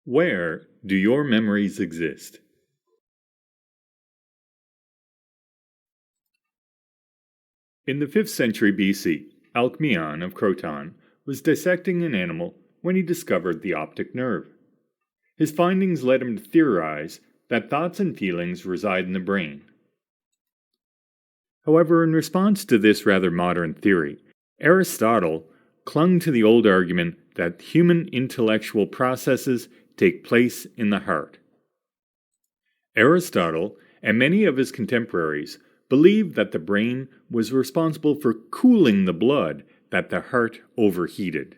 Where do your memories exist? In the 5th century BC, Alcmaeon of Croton was dissecting an animal when he discovered the optic nerve. His findings led him to theorize that thoughts and feelings reside in the brain. However, in response to this rather modern theory, Aristotle clung to the old argument that human intellectual processes take place in the heart. Aristotle and many of his contemporaries believed that the brain was responsible for cooling the blood that the heart overheated.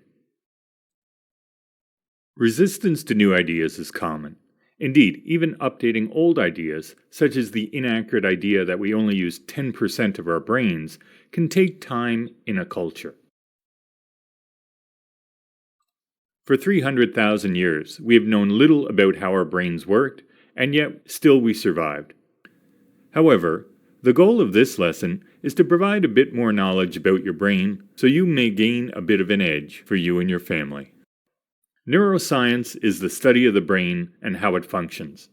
Resistance to new ideas is common. Indeed, even updating old ideas, such as the inaccurate idea that we only use 10% of our brains, can take time in a culture. For 300,000 years, we have known little about how our brains worked, and yet still we survived. However, the goal of this lesson is to provide a bit more knowledge about your brain so you may gain a bit of an edge for you and your family. Neuroscience is the study of the brain and how it functions.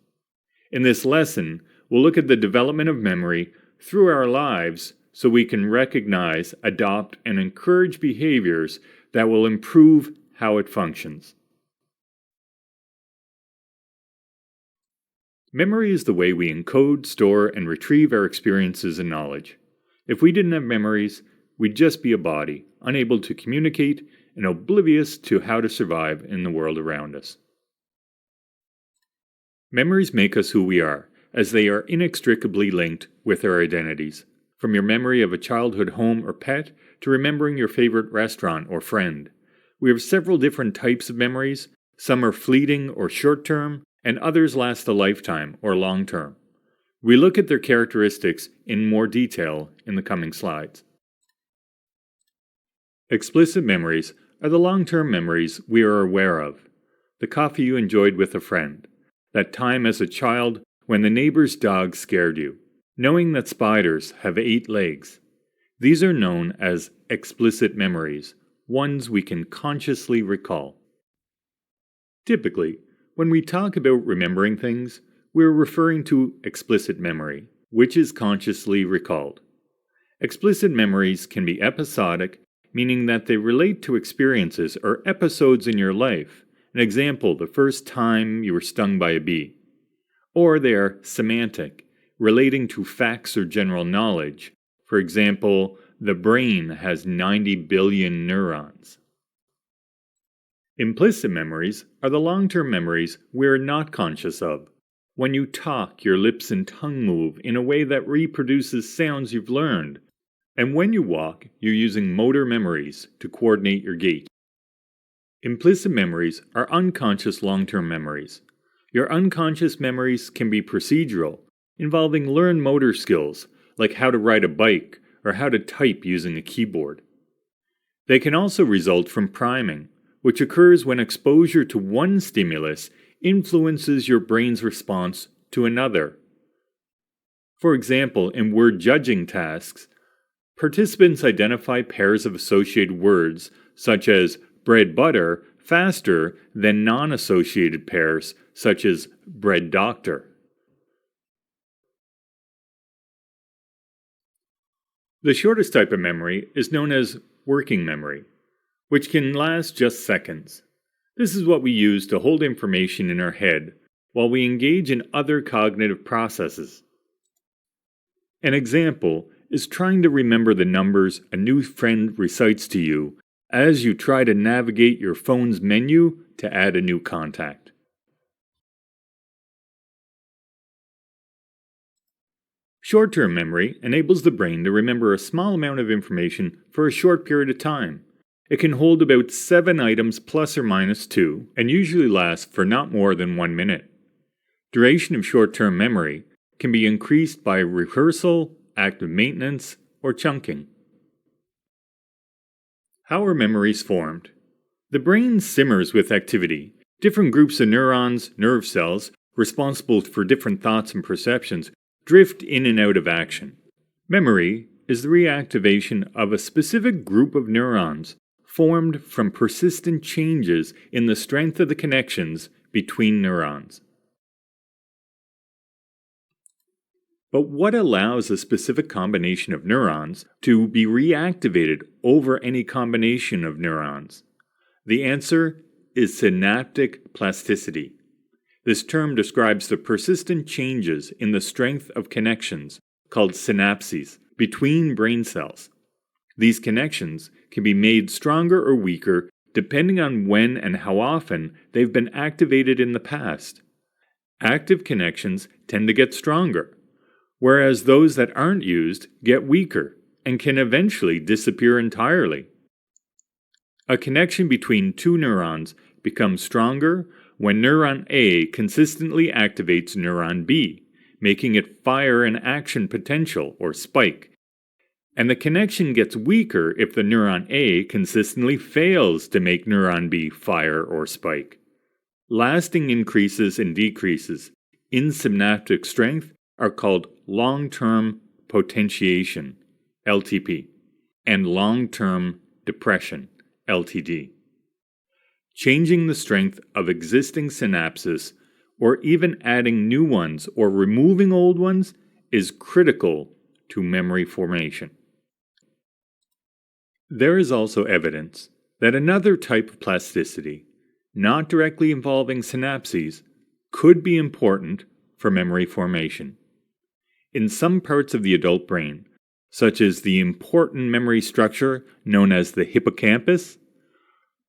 In this lesson, we'll look at the development of memory through our lives so we can recognize, adopt, and encourage behaviors that will improve how it functions. Memory is the way we encode, store, and retrieve our experiences and knowledge. If we didn't have memories, we'd just be a body, unable to communicate and oblivious to how to survive in the world around us. Memories make us who we are, as they are inextricably linked with our identities. From your memory of a childhood home or pet to remembering your favorite restaurant or friend. We have several different types of memories. Some are fleeting or short-term, and others last a lifetime or long-term. We look at their characteristics in more detail in the coming slides. Explicit memories are the long-term memories we are aware of. The coffee you enjoyed with a friend. That time as a child when the neighbor's dog scared you. Knowing that spiders have 8 legs. These are known as explicit memories, ones we can consciously recall. Typically, when we talk about remembering things, we're referring to explicit memory, which is consciously recalled. Explicit memories can be episodic, meaning that they relate to experiences or episodes in your life. An example, the first time you were stung by a bee. Or they are semantic, relating to facts or general knowledge. For example, the brain has 90 billion neurons. Implicit memories are the long-term memories we're not conscious of. When you talk, your lips and tongue move in a way that reproduces sounds you've learned. And when you walk, you're using motor memories to coordinate your gait. Implicit memories are unconscious long-term memories. Your unconscious memories can be procedural, involving learned motor skills, like how to ride a bike or how to type using a keyboard. They can also result from priming, which occurs when exposure to one stimulus influences your brain's response to another. For example, in word judging tasks, participants identify pairs of associated words, such as bread butter, faster than non-associated pairs, such as bread doctor. The shortest type of memory is known as working memory, which can last just seconds. This is what we use to hold information in our head while we engage in other cognitive processes. An example is trying to remember the numbers a new friend recites to you as you try to navigate your phone's menu to add a new contact. Short-term memory enables the brain to remember a small amount of information for a short period of time. It can hold about 7 items plus or minus 2 and usually lasts for not more than 1 minute. Duration of short-term memory can be increased by rehearsal, active maintenance, or chunking. How are memories formed? The brain simmers with activity. Different groups of neurons, nerve cells, responsible for different thoughts and perceptions, drift in and out of action. Memory is the reactivation of a specific group of neurons formed from persistent changes in the strength of the connections between neurons. But what allows a specific combination of neurons to be reactivated over any combination of neurons? The answer is synaptic plasticity. This term describes the persistent changes in the strength of connections, called synapses, between brain cells. These connections can be made stronger or weaker depending on when and how often they've been activated in the past. Active connections tend to get stronger, whereas those that aren't used get weaker and can eventually disappear entirely. A connection between two neurons becomes stronger when neuron A consistently activates neuron B, making it fire an action potential or spike. And the connection gets weaker if the neuron A consistently fails to make neuron B fire or spike. Lasting increases and decreases in synaptic strength are called long-term potentiation, LTP, and long-term depression, LTD. Changing the strength of existing synapses, or even adding new ones or removing old ones, is critical to memory formation. There is also evidence that another type of plasticity, not directly involving synapses, could be important for memory formation. In some parts of the adult brain, such as the important memory structure known as the hippocampus,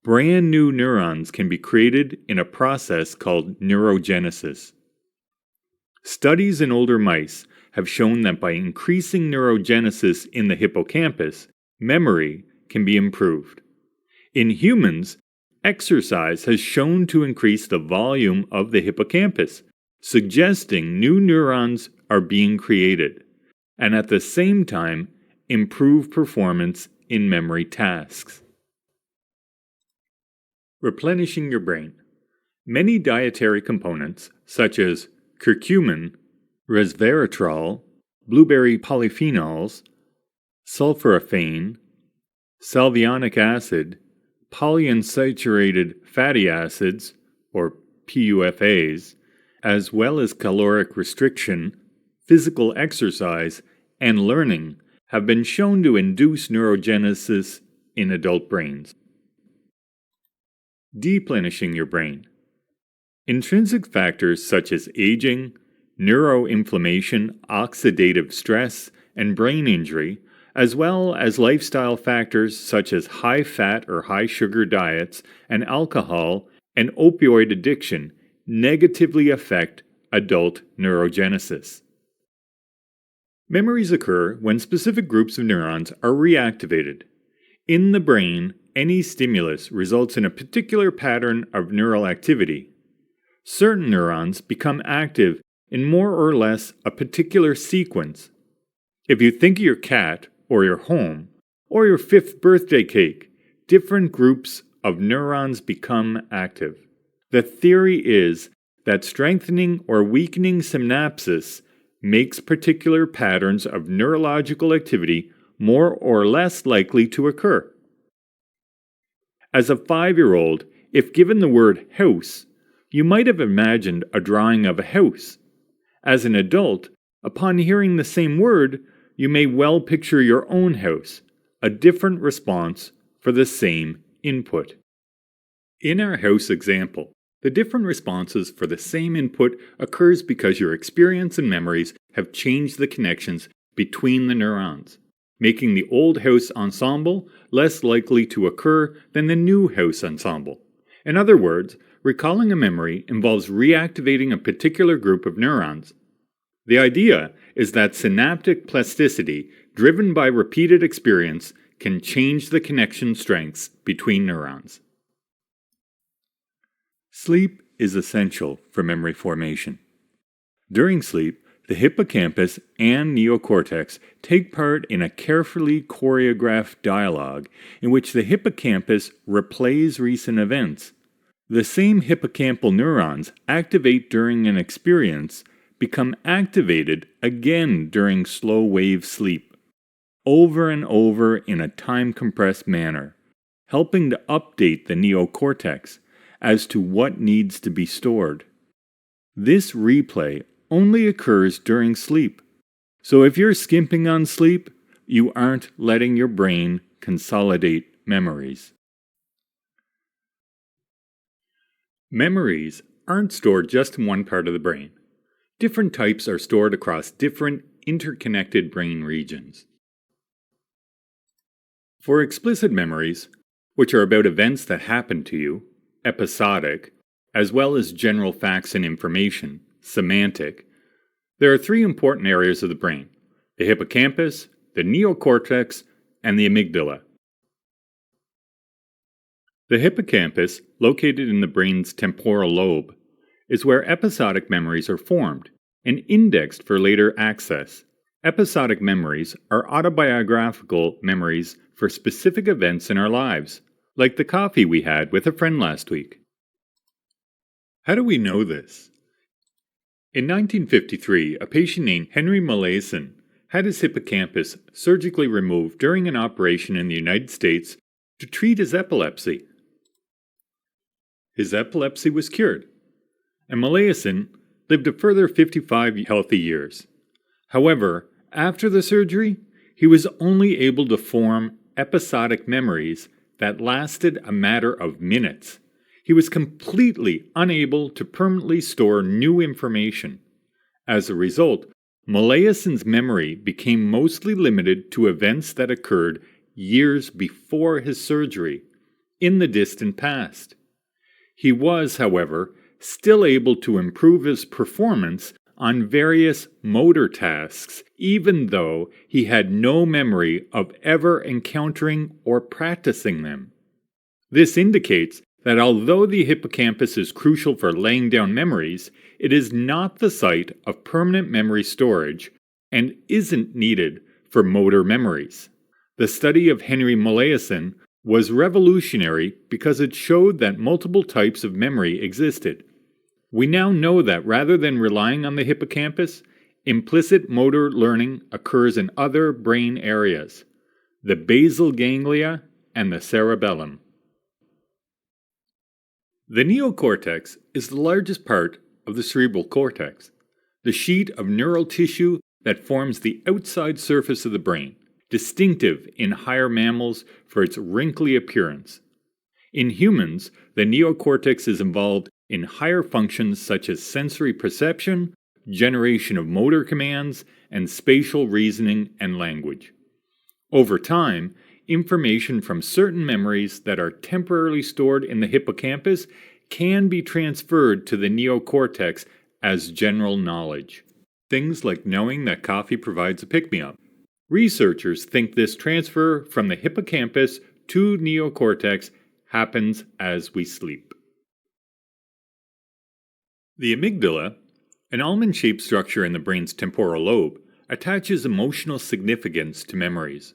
brand new neurons can be created in a process called neurogenesis. Studies in older mice have shown that by increasing neurogenesis in the hippocampus, memory can be improved. In humans, exercise has shown to increase the volume of the hippocampus, suggesting new neurons are being created, and at the same time improve performance in memory tasks. Replenishing your brain. Many dietary components, such as curcumin, resveratrol, blueberry polyphenols, sulforaphane, salvionic acid, polyunsaturated fatty acids, or PUFAs, as well as caloric restriction, physical exercise, and learning have been shown to induce neurogenesis in adult brains. Deplenishing your brain. Intrinsic factors such as aging, neuroinflammation, oxidative stress, and brain injury, as well as lifestyle factors such as high-fat or high-sugar diets and alcohol and opioid addiction, negatively affect adult neurogenesis. Memories occur when specific groups of neurons are reactivated. In the brain, any stimulus results in a particular pattern of neural activity. Certain neurons become active in more or less a particular sequence. If you think of your cat, or your home, or your 5th birthday cake, different groups of neurons become active. The theory is that strengthening or weakening synapses makes particular patterns of neurological activity more or less likely to occur. As a 5-year-old, if given the word house, you might have imagined a drawing of a house. As an adult, upon hearing the same word, you may well picture your own house, a different response for the same input. In our house example, the different responses for the same input occurs because your experience and memories have changed the connections between the neurons, making the old house ensemble less likely to occur than the new house ensemble. In other words, recalling a memory involves reactivating a particular group of neurons. The idea is that synaptic plasticity, driven by repeated experience, can change the connection strengths between neurons. Sleep is essential for memory formation. During sleep, the hippocampus and neocortex take part in a carefully choreographed dialogue in which the hippocampus replays recent events. The same hippocampal neurons activate during an experience become activated again during slow-wave sleep, over and over in a time-compressed manner, helping to update the neocortex as to what needs to be stored. This replay only occurs during sleep. So if you're skimping on sleep, you aren't letting your brain consolidate memories. Memories aren't stored just in one part of the brain. Different types are stored across different interconnected brain regions. For explicit memories, which are about events that happen to you, episodic, as well as general facts and information, semantic, there are three important areas of the brain: the hippocampus, the neocortex, and the amygdala. The hippocampus, located in the brain's temporal lobe, is where episodic memories are formed and indexed for later access. Episodic memories are autobiographical memories for specific events in our lives, like the coffee we had with a friend last week. How do we know this? In 1953, a patient named Henry Molaison had his hippocampus surgically removed during an operation in the United States to treat his epilepsy. His epilepsy was cured, and Molaison lived a further 55 healthy years. However, after the surgery, he was only able to form episodic memories that lasted a matter of minutes. He was completely unable to permanently store new information. As a result, Molaison's memory became mostly limited to events that occurred years before his surgery, in the distant past. He was, however, still able to improve his performance on various motor tasks, even though he had no memory of ever encountering or practicing them. This indicates that although the hippocampus is crucial for laying down memories, it is not the site of permanent memory storage and isn't needed for motor memories. The study of Henry Molaison was revolutionary because it showed that multiple types of memory existed. We now know that rather than relying on the hippocampus, implicit motor learning occurs in other brain areas, the basal ganglia and the cerebellum. The neocortex is the largest part of the cerebral cortex, the sheet of neural tissue that forms the outside surface of the brain, distinctive in higher mammals for its wrinkly appearance. In humans, the neocortex is involved in higher functions such as sensory perception, generation of motor commands, and spatial reasoning and language. Over time, information from certain memories that are temporarily stored in the hippocampus can be transferred to the neocortex as general knowledge. Things like knowing that coffee provides a pick-me-up. Researchers think this transfer from the hippocampus to neocortex happens as we sleep. The amygdala, an almond-shaped structure in the brain's temporal lobe, attaches emotional significance to memories.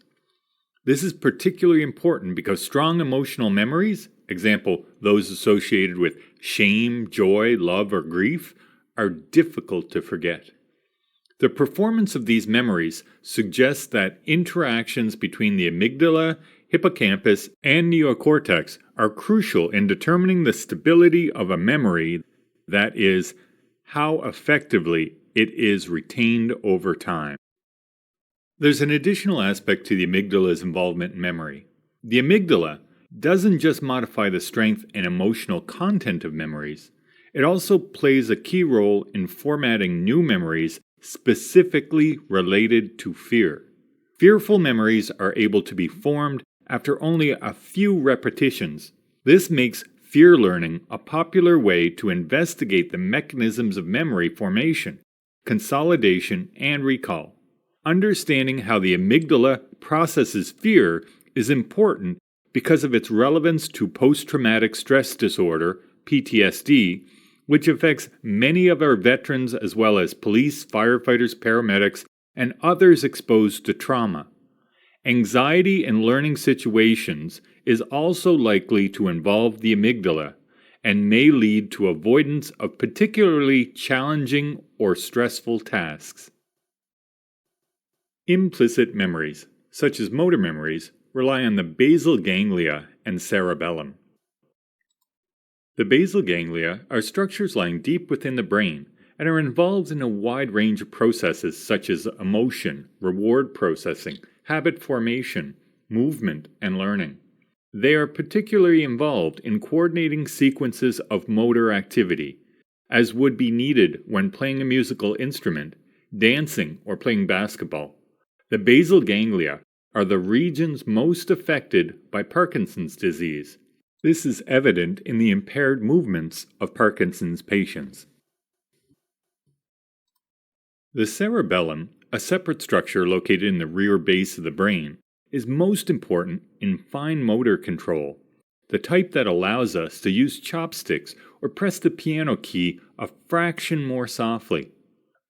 This is particularly important because strong emotional memories, example, those associated with shame, joy, love, or grief, are difficult to forget. The performance of these memories suggests that interactions between the amygdala, hippocampus, and neocortex are crucial in determining the stability of a memory, that is, how effectively it is retained over time. There's an additional aspect to the amygdala's involvement in memory. The amygdala doesn't just modify the strength and emotional content of memories, it also plays a key role in formatting new memories specifically related to fear. Fearful memories are able to be formed after only a few repetitions. This makes fear learning a popular way to investigate the mechanisms of memory formation, consolidation, and recall. Understanding how the amygdala processes fear is important because of its relevance to post-traumatic stress disorder, PTSD, which affects many of our veterans as well as police, firefighters, paramedics, and others exposed to trauma. Anxiety in learning situations is also likely to involve the amygdala and may lead to avoidance of particularly challenging or stressful tasks. Implicit memories, such as motor memories, rely on the basal ganglia and cerebellum. The basal ganglia are structures lying deep within the brain and are involved in a wide range of processes such as emotion, reward processing, habit formation, movement, and learning. They are particularly involved in coordinating sequences of motor activity, as would be needed when playing a musical instrument, dancing, or playing basketball. The basal ganglia are the regions most affected by Parkinson's disease. This is evident in the impaired movements of Parkinson's patients. The cerebellum, a separate structure located in the rear base of the brain, is most important in fine motor control, the type that allows us to use chopsticks or press the piano key a fraction more softly.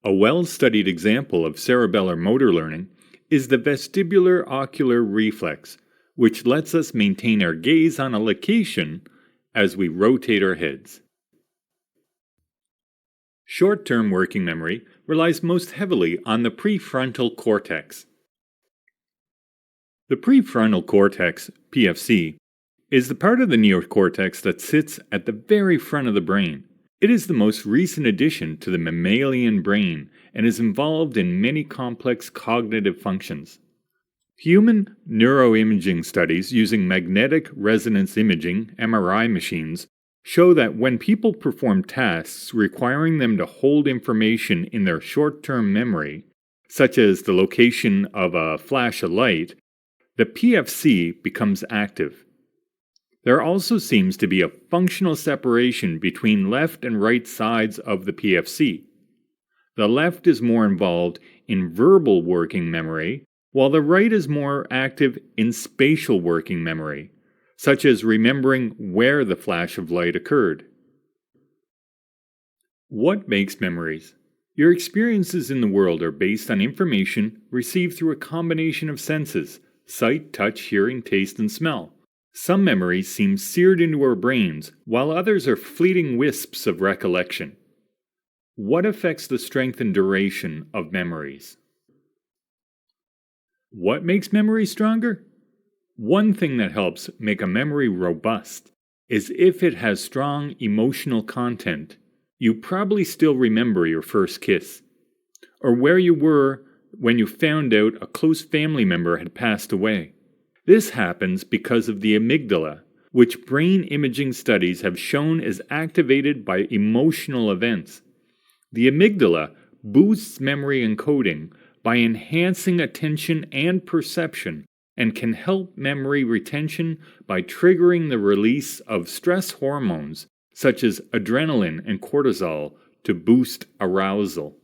A well-studied example of cerebellar motor learning is the vestibular ocular reflex, which lets us maintain our gaze on a location as we rotate our heads. Short-term working memory relies most heavily on the prefrontal cortex. The prefrontal cortex, PFC, is the part of the neocortex that sits at the very front of the brain. It is the most recent addition to the mammalian brain and is involved in many complex cognitive functions. Human neuroimaging studies using magnetic resonance imaging, MRI machines, show that when people perform tasks requiring them to hold information in their short-term memory, such as the location of a flash of light, the PFC becomes active. There also seems to be a functional separation between left and right sides of the PFC. The left is more involved in verbal working memory, while the right is more active in spatial working memory, such as remembering where the flash of light occurred. What makes memories? Your experiences in the world are based on information received through a combination of senses: sight, touch, hearing, taste, and smell. Some memories seem seared into our brains, while others are fleeting wisps of recollection. What affects the strength and duration of memories? What makes memory stronger? One thing that helps make a memory robust is if it has strong emotional content. You probably still remember your first kiss, or where you were when you found out a close family member had passed away. This happens because of the amygdala, which brain imaging studies have shown is activated by emotional events. The amygdala boosts memory encoding by enhancing attention and perception, and can help memory retention by triggering the release of stress hormones such as adrenaline and cortisol to boost arousal.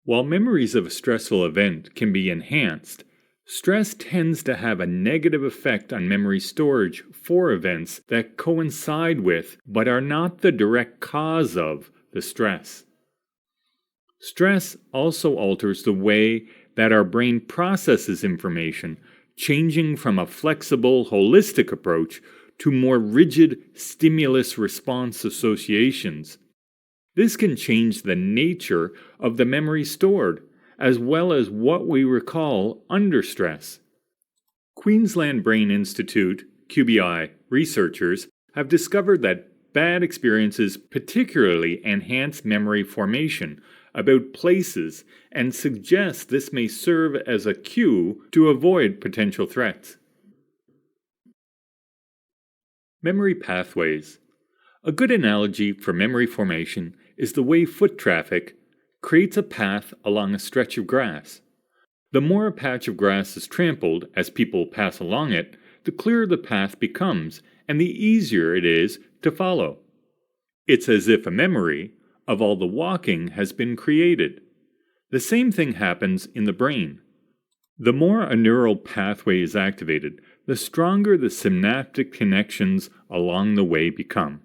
While memories of a stressful event can be enhanced, stress tends to have a negative effect on memory storage for events that coincide with but are not the direct cause of the stress. Stress also alters the way that our brain processes information, changing from a flexible, holistic approach to more rigid stimulus-response associations. This can change the nature of the memory stored, as well as what we recall under stress. Queensland Brain Institute, QBI, researchers have discovered that bad experiences particularly enhance memory formation about places and suggest this may serve as a cue to avoid potential threats. Memory pathways. A good analogy for memory formation is the way foot traffic creates a path along a stretch of grass. The more a patch of grass is trampled as people pass along it, the clearer the path becomes and the easier it is to follow. It's as if a memory of all the walking has been created. The same thing happens in the brain. The more a neural pathway is activated, the stronger the synaptic connections along the way become.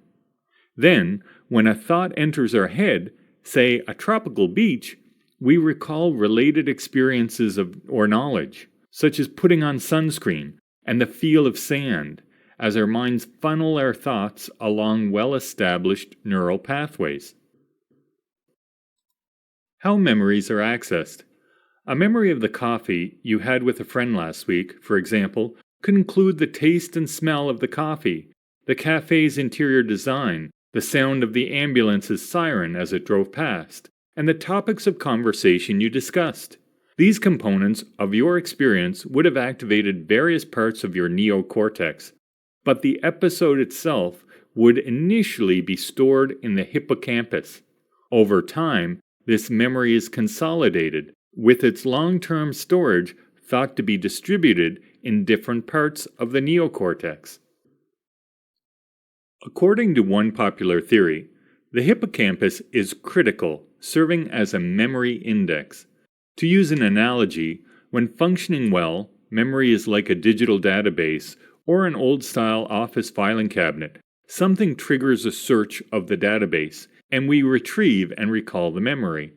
Then, when a thought enters our head, say a tropical beach, we recall related experiences or knowledge, such as putting on sunscreen and the feel of sand, as our minds funnel our thoughts along well-established neural pathways. How memories are accessed. A memory of the coffee you had with a friend last week, for example, could include the taste and smell of the coffee, the cafe's interior design, the sound of the ambulance's siren as it drove past, and the topics of conversation you discussed. These components of your experience would have activated various parts of your neocortex, but the episode itself would initially be stored in the hippocampus. Over time, this memory is consolidated, with its long-term storage thought to be distributed in different parts of the neocortex. According to one popular theory, the hippocampus is critical, serving as a memory index. To use an analogy, when functioning well, memory is like a digital database or an old-style office filing cabinet. Something triggers a search of the database, and we retrieve and recall the memory.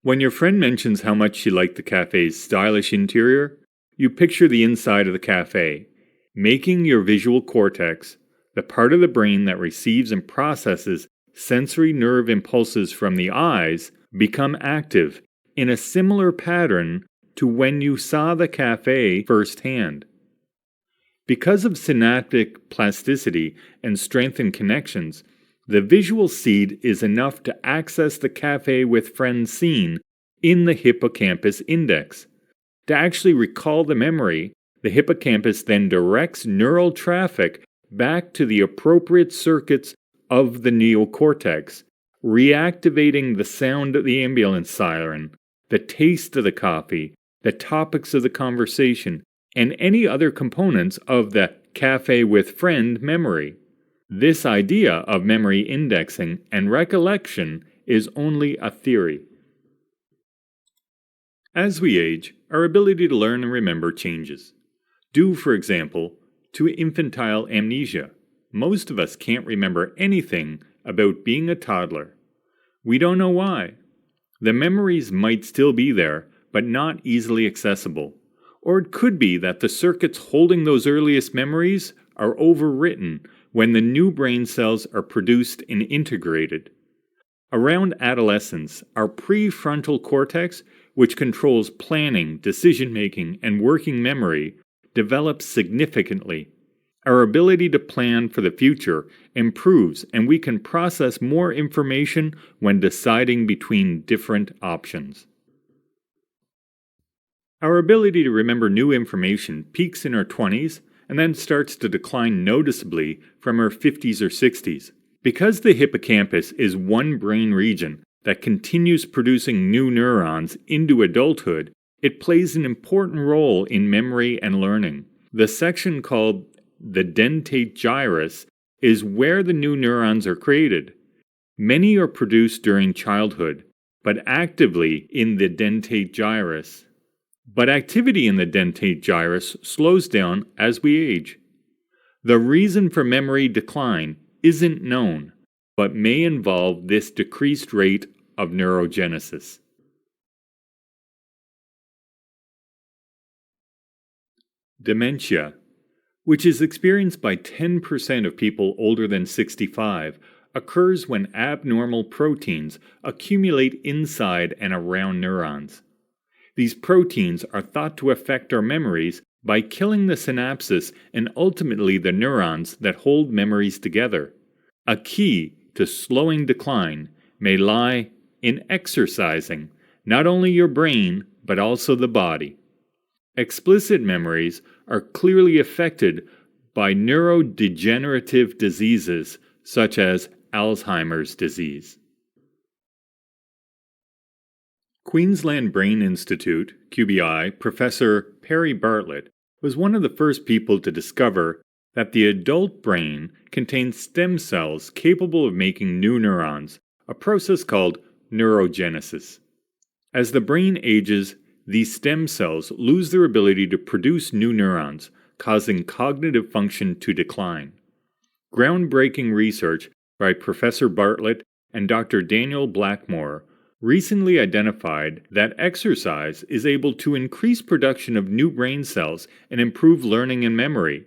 When your friend mentions how much she liked the cafe's stylish interior, you picture the inside of the cafe, making your visual cortex, the part of the brain that receives and processes sensory nerve impulses from the eyes, become active in a similar pattern to when you saw the cafe firsthand. Because of synaptic plasticity and strengthened connections, the visual seed is enough to access the cafe with friends scene in the hippocampus index. To actually recall the memory, the hippocampus then directs neural traffic back to the appropriate circuits of the neocortex, reactivating the sound of the ambulance siren, the taste of the coffee, the topics of the conversation, and any other components of the cafe with friend memory. This idea of memory indexing and recollection is only a theory. As we age, our ability to learn and remember changes. Due, for example, to infantile amnesia. Most of us can't remember anything about being a toddler. We don't know why. The memories might still be there, but not easily accessible. Or it could be that the circuits holding those earliest memories are overwritten when the new brain cells are produced and integrated. Around adolescence, our prefrontal cortex, which controls planning, decision-making, and working memory, develops significantly. Our ability to plan for the future improves, and we can process more information when deciding between different options. Our ability to remember new information peaks in our 20s and then starts to decline noticeably from our 50s or 60s. Because the hippocampus is one brain region that continues producing new neurons into adulthood, it plays an important role in memory and learning. The section called the dentate gyrus is where the new neurons are created. Many are produced during childhood, but actively in the dentate gyrus. But activity in the dentate gyrus slows down as we age. The reason for memory decline isn't known, but may involve this decreased rate of neurogenesis. Dementia, which is experienced by 10% of people older than 65, occurs when abnormal proteins accumulate inside and around neurons. These proteins are thought to affect our memories by killing the synapses and ultimately the neurons that hold memories together. A key to slowing decline may lie in exercising not only your brain but also the body. Explicit memories are clearly affected by neurodegenerative diseases such as Alzheimer's disease. Queensland Brain Institute, QBI, Professor Perry Bartlett was one of the first people to discover that the adult brain contains stem cells capable of making new neurons, a process called neurogenesis. As the brain ages, these stem cells lose their ability to produce new neurons, causing cognitive function to decline. Groundbreaking research by Professor Bartlett and Dr. Daniel Blackmore recently identified that exercise is able to increase production of new brain cells and improve learning and memory.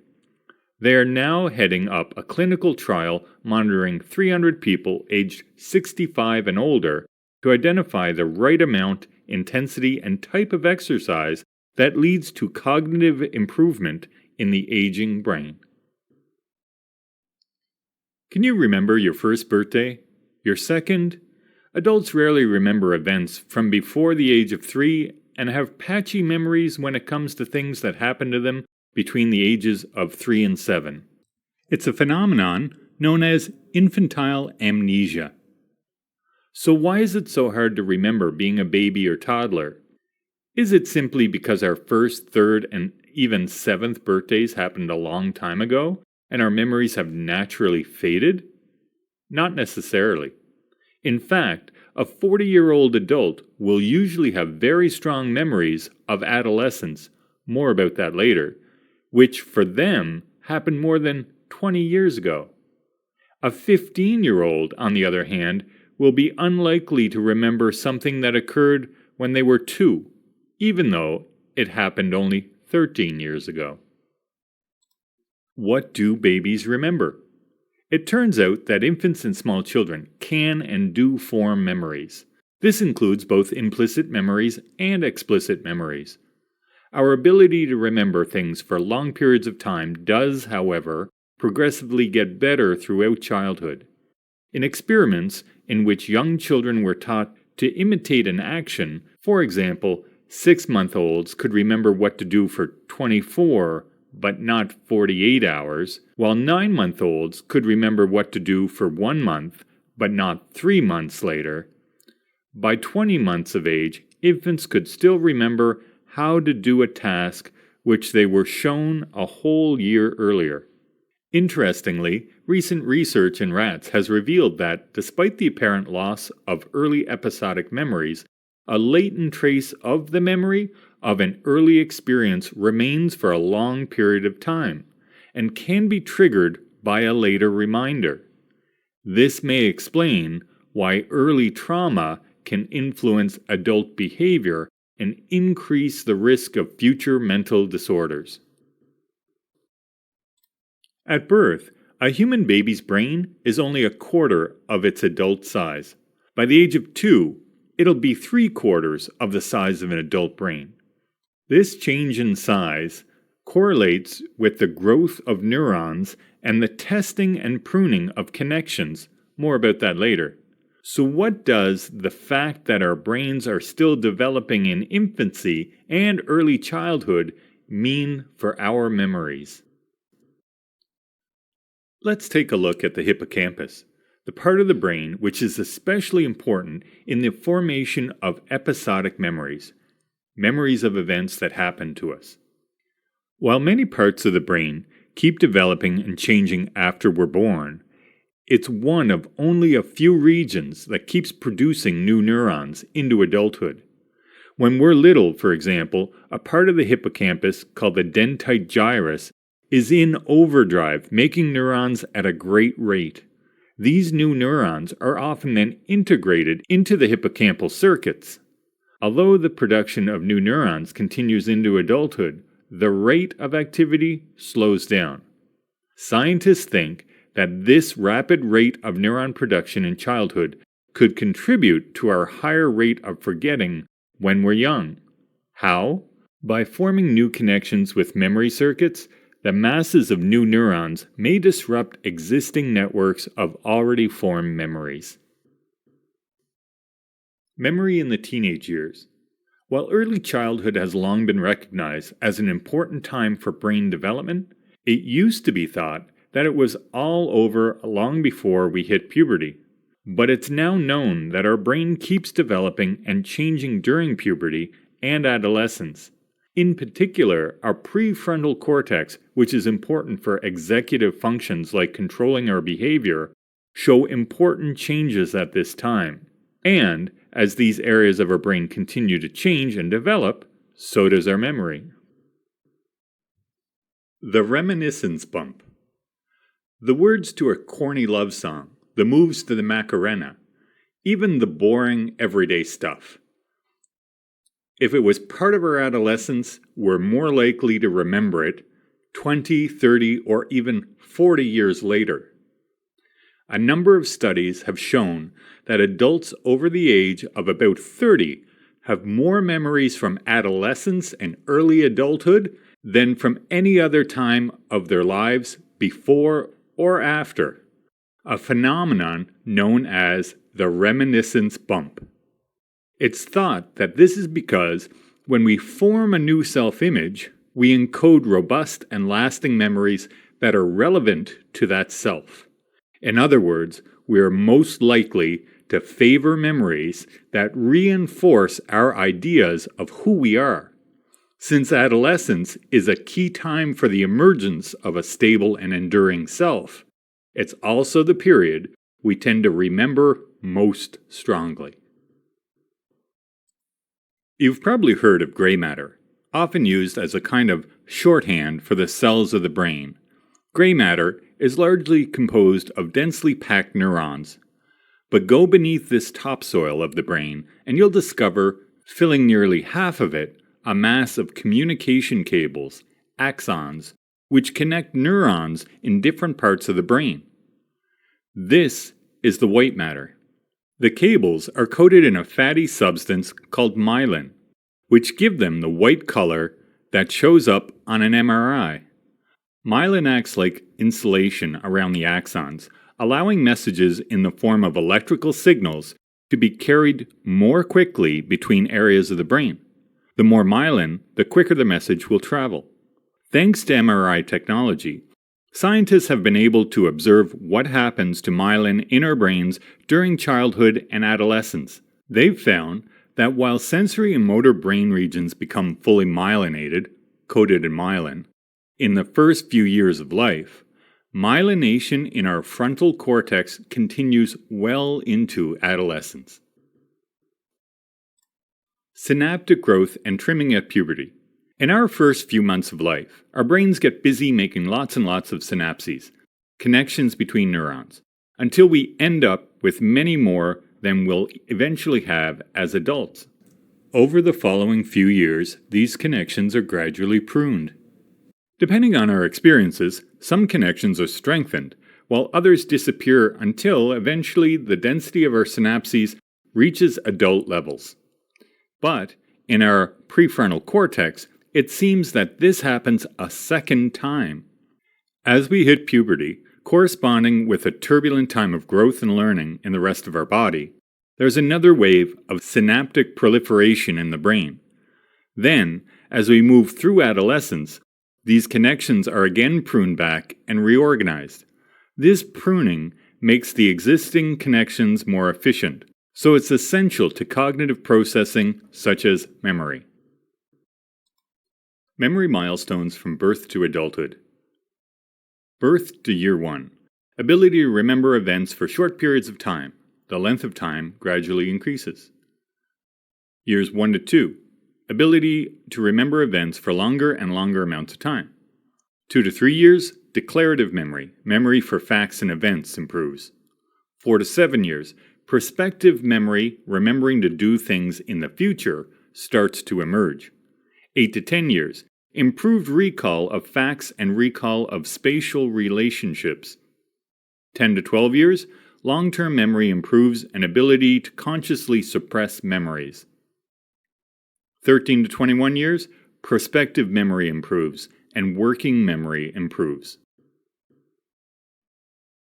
They are now heading up a clinical trial monitoring 300 people aged 65 and older to identify the right amount, intensity, and type of exercise that leads to cognitive improvement in the aging brain. Can you remember your first birthday? Your second? Adults rarely remember events from before the age of 3 and have patchy memories when it comes to things that happened to them between the ages of 3 and 7. It's a phenomenon known as infantile amnesia. So why is it so hard to remember being a baby or toddler? Is it simply because our first, third, and even 7th birthdays happened a long time ago, and our memories have naturally faded? Not necessarily. In fact, a 40-year-old adult will usually have very strong memories of adolescence, more about that later, which for them happened more than 20 years ago. A 15-year-old, on the other hand, will be unlikely to remember something that occurred when they were 2, even though it happened only 13 years ago. What do babies remember? It turns out that infants and small children can and do form memories. This includes both implicit memories and explicit memories. Our ability to remember things for long periods of time does, however, progressively get better throughout childhood. In experiments in which young children were taught to imitate an action, for example, 6-month-olds could remember what to do for 24 but not 48 hours, while 9-month-olds could remember what to do for 1 month but not 3 months later. By 20 months of age, infants could still remember how to do a task which they were shown a whole year earlier. Interestingly, recent research in rats has revealed that, despite the apparent loss of early episodic memories, a latent trace of the memory of an early experience remains for a long period of time, and can be triggered by a later reminder. This may explain why early trauma can influence adult behavior and increase the risk of future mental disorders. At birth, a human baby's brain is only a quarter of its adult size. By the age of 2, it'll be 3/4 of the size of an adult brain. This change in size correlates with the growth of neurons and the testing and pruning of connections. More about that later. So what does the fact that our brains are still developing in infancy and early childhood mean for our memories? Let's take a look at the hippocampus, the part of the brain which is especially important in the formation of episodic memories of events that happen to us. While many parts of the brain keep developing and changing after we're born, it's one of only a few regions that keeps producing new neurons into adulthood. When we're little, for example, a part of the hippocampus called the dentite gyrus is in overdrive, making neurons at a great rate. These new neurons are often then integrated into the hippocampal circuits. Although the production of new neurons continues into adulthood, the rate of activity slows down. Scientists think that this rapid rate of neuron production in childhood could contribute to our higher rate of forgetting when we're young. How? By forming new connections with memory circuits, the masses of new neurons may disrupt existing networks of already formed memories. Memory in the teenage years. While early childhood has long been recognized as an important time for brain development, it used to be thought that it was all over long before we hit puberty. But it's now known that our brain keeps developing and changing during puberty and adolescence. In particular, our prefrontal cortex, which is important for executive functions like controlling our behavior, show important changes at this time. And as these areas of our brain continue to change and develop, so does our memory. The reminiscence bump. The words to a corny love song, the moves to the Macarena, even the boring, everyday stuff. If it was part of our adolescence, we're more likely to remember it 20, 30, or even 40 years later. A number of studies have shown that adults over the age of about 30 have more memories from adolescence and early adulthood than from any other time of their lives before or after. a phenomenon known as the reminiscence bump. It's thought that this is because when we form a new self-image, we encode robust and lasting memories that are relevant to that self. In other words, we are most likely to favor memories that reinforce our ideas of who we are. Since adolescence is a key time for the emergence of a stable and enduring self, it's also the period we tend to remember most strongly. You've probably heard of gray matter, often used as a kind of shorthand for the cells of the brain. Gray matter is largely composed of densely packed neurons. But go beneath this topsoil of the brain, and you'll discover, filling nearly half of it, a mass of communication cables, axons, which connect neurons in different parts of the brain. This is the white matter. The cables are coated in a fatty substance called myelin, which give them the white color that shows up on an MRI. Myelin acts like insulation around the axons, allowing messages in the form of electrical signals to be carried more quickly between areas of the brain. The more myelin, the quicker the message will travel. Thanks to MRI technology, scientists have been able to observe what happens to myelin in our brains during childhood and adolescence. They've found that while sensory and motor brain regions become fully myelinated, coated in myelin, in the first few years of life, myelination in our frontal cortex continues well into adolescence. Synaptic growth and trimming at puberty. In our first few months of life, our brains get busy making lots and lots of synapses, connections between neurons, until we end up with many more than we'll eventually have as adults. Over the following few years, these connections are gradually pruned. Depending on our experiences, some connections are strengthened, while others disappear until eventually the density of our synapses reaches adult levels. But in our prefrontal cortex, it seems that this happens a second time. As we hit puberty, corresponding with a turbulent time of growth and learning in the rest of our body, there's another wave of synaptic proliferation in the brain. Then, as we move through adolescence, these connections are again pruned back and reorganized. This pruning makes the existing connections more efficient, so it's essential to cognitive processing such as memory. Memory milestones from birth to adulthood. Birth to year 1. Ability to remember events for short periods of time. The length of time gradually increases. Years 1 to 2. Ability to remember events for longer and longer amounts of time. 2 to 3 years, declarative memory, memory for facts and events improves. 4 to 7 years, prospective memory, remembering to do things in the future, starts to emerge. 8 to 10 years, improved recall of facts and recall of spatial relationships. 10 to 12 years, long-term memory improves and ability to consciously suppress memories. 13 to 21 years, prospective memory improves and working memory improves.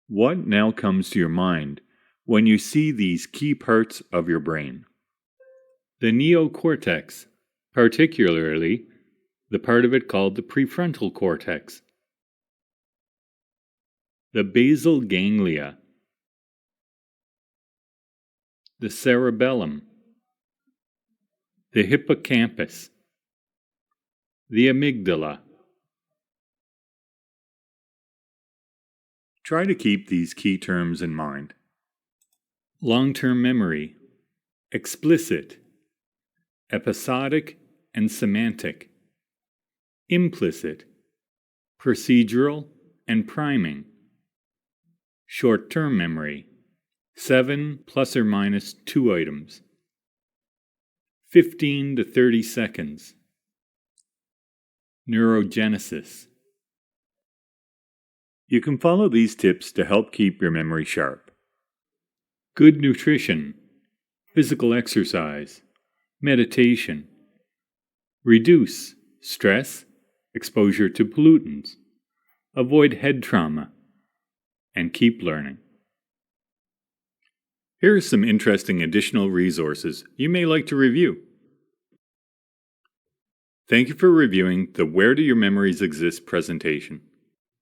What now comes to your mind when you see these key parts of your brain? The neocortex, particularly the part of it called the prefrontal cortex. The basal ganglia. The cerebellum. The hippocampus, the amygdala. Try to keep these key terms in mind. Long-term memory, explicit, episodic and semantic, implicit, procedural and priming. Short-term memory, 7 plus or minus 2 items. 15 to 30 seconds. Neurogenesis. You can follow these tips to help keep your memory sharp. Good nutrition, physical exercise, meditation. Reduce stress, exposure to pollutants. Avoid head trauma, and keep learning. Here are some interesting additional resources you may like to review. Thank you for reviewing the Where Do Your Memories Exist presentation.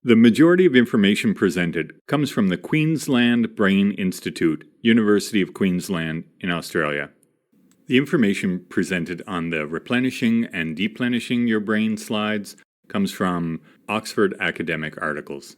The majority of information presented comes from the Queensland Brain Institute, University of Queensland in Australia. The information presented on the replenishing and deplenishing your brain slides comes from Oxford academic articles.